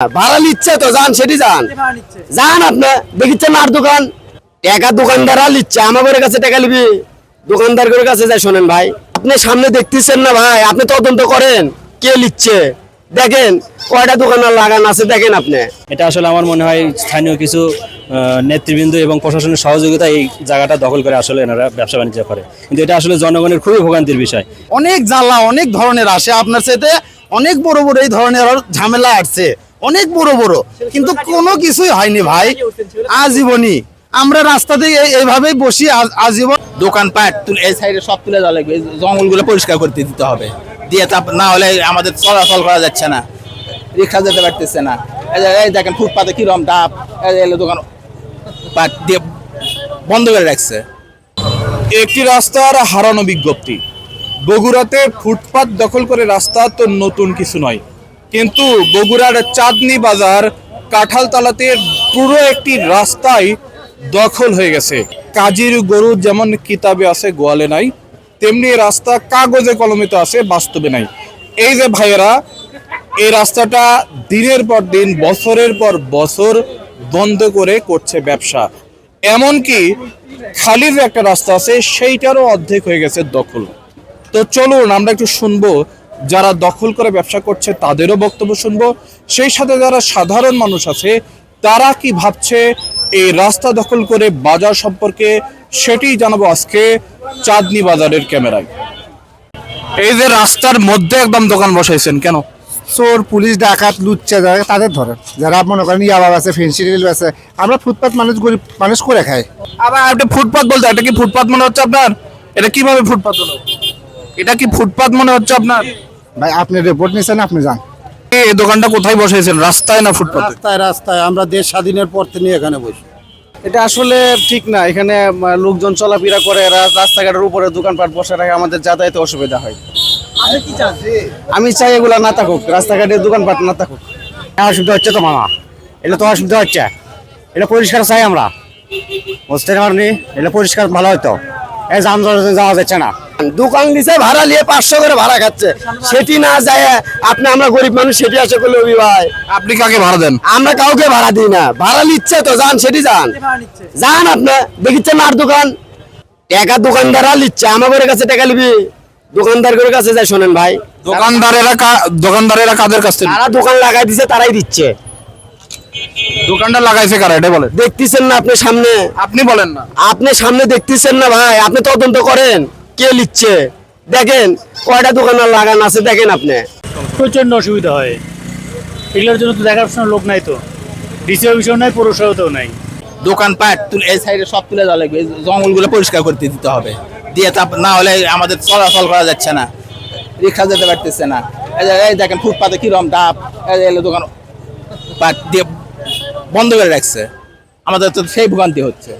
ভাড়া নিচ্ছে তো যান সেটি যান যান আপনি দেখিচ্ছেন আর দোকান টাকা দোকানদাররা নিচ্ছে আমাদের কাছে টাকা নিবি দোকানদারের কাছে যাই শোনেন ভাই আপনি সামনে দেখতেছেন না ভাই আপনি তদন্ত করেন কে নিচ্ছে দেখেন কয়টা দোকান লাগানো আছে দেখেন আপনি। এটা আসলে আমার মনে হয় স্থানীয় কিছু নেতৃবৃন্দ এবং প্রশাসনের সহযোগিতা এই জায়গাটা দখল করে আসলে এনারা ব্যবসা বাণিজ্য করে, কিন্তু এটা আসলে জনগণের খুবই ভোগান্তির বিষয়। অনেক জ্বালা অনেক ধরনের আসে আপনার সাথে অনেক বড় বড় এই ধরনের ঝামেলা আসছে অনেক বড় বড়, কিন্তু কোনো কিছুই হয়নি ভাই আজীবনই আমরা রাস্তাতে এইভাবেই বসি আজীবন। দোকানপাট এই সাইডে সব তুলে দেওয়া লাগবে, জঙ্গলগুলো পরিষ্কার করতে দিতে হবে, দিয়ে না হলে আমাদের চলাচল করা যাচ্ছে না, রিক্সা যেতে পারতেছে না। এই দেখেন ফুটপাতে কিরম ডাব, দোকান পাট দিয়ে বন্ধ করে রাখছে। একটি রাস্তার হারানো বিজ্ঞপ্তি। বগুড়াতে ফুটপাত দখল করে রাস্তা তো নতুন কিছু নয়, কিন্তু বগুড়ার চাঁদনি বাজার কাঁঠালতলাতে পুরো একটি রাস্তাই দখল হয়ে গেছে। কাজীর গরু যেমন কিতাবে আছে গোয়ালে নাই, তেমনি রাস্তা কাগজে কলমে তো আছে বাস্তবে নাই। এই যে ভাইয়েরা এই রাস্তাটা দিনের পর দিন বছরের পর বছর বন্ধ করে করছে ব্যবসা, এমনকি খালি যে একটা রাস্তা আছে সেইটারও অর্ধেক হয়ে গেছে দখল। তো চলুন আমরা একটু শুনবো যারা দখল করে ব্যবসা করছে তাদেরও বক্তব্য শুনবো, সেই সাথে যারা সাধারণ মানুষ আছে তারা কি ভাবছে এই রাস্তা দখল করে বাজার সম্পর্কে, সেটাই জানাবো আজকে চাঁদনি বাজারের ক্যামেরায়। এই যে রাস্তার মধ্যে একদম দোকান বসাইছেন কেন? চোর পুলিশ ডাকাত লুচ্চা যারা তাদের ধরে, যারা মনে করেন ইয়াবা আছে ফেন্সিডিল আছে, আমরা ফুটপাত মানুষ গরিব মানুষ করে খাই। আবার একটা ফুটপাত বলতে এটা কি ফুটপাত মনে হচ্ছে আপনার? এটা কিভাবে ফুটপাত হলো? এটা কি ফুটপাত মনে হচ্ছে আপনার? ভাই আপনি রিপোর্ট নিয়েছেন, আপনি যান। এই দোকানটা কোথায় বসাইছেন, রাস্তায় না ফুটপাতে? রাস্তায় রাস্তায় আমরা দেশ স্বাধীনের পর থেকে এখানে বসি। এটা আসলে ঠিক না, এখানে লোকজন চলাফেরা করে রাস্তাঘাটের উপরে দোকানপাট বসে রাখে, আমাদের যাতায়াতে অসুবিধা হয়। আমি চাই এগুলা না থাকুক, রাস্তাঘাটে দোকানপাট না থাকুক। অসুবিধা হচ্ছে তো মামা, এটা তো অসুবিধা হচ্ছে, এটা পরিষ্কার চাই আমরা, বুঝতে পারিনি, এটা পরিষ্কার ভালো হতো, এই যানজটে যাওয়া যাচ্ছে না। দোকান দিছে ভাড়া নিয়ে 500 করে ভাড়া খাচ্ছে, সেটি না যায় আপনি আমরা গরিব মানুষ সেটি আশা করলে অভি ভাই। আপনি কাকে ভাড়া দেন? আমরা কাউকে ভাড়া দিই না, ভাড়া নিচ্ছে তো যান সেটি যান যান আপনি দেখিচ্ছেন আর দোকান টাকা দোকানদাররা নিচ্ছে আমাদের কাছে টাকা নিবি দোকানদারের কাছে যাই শোনেন ভাই। দোকানদারেরা কাদের কাছ থেকে? তারা দোকান লাগাই দিছে, তারাই দিচ্ছে। দোকানটা লাগাইছে কারা এটা বলেন? দেখতেছেন না আপনি সামনে, আপনি বলেন না। আপনি সামনে দেখতেছেন না ভাই, আপনি তদন্ত করেন কে নিচ্ছে দেখেন কয়টা দোকান লাগানো আছে দেখেন আপনি। প্রচন্ড অসুবিধা হয়, এগুলোর জন্য তো দেখাশোনার লোক নাই, তো ডিসি অফিসও নাই, পৌরসভাতেও নাই। দোকানপাট এই সাইডে সব তুলে দেওয়া লাগবে, জঙ্গলগুলো পরিষ্কার করতে দিতে হবে, দিয়ে না হলে আমাদের চলাচল করা যাচ্ছে না, রিক্সা যেতে পারতেছে না। এই দেখেন ফুটপাতে কিরম ডাব, দোকান পাট দিয়ে বন্ধ করে রাখছে, আমাদের তো সেই ভোগান্তি হচ্ছে।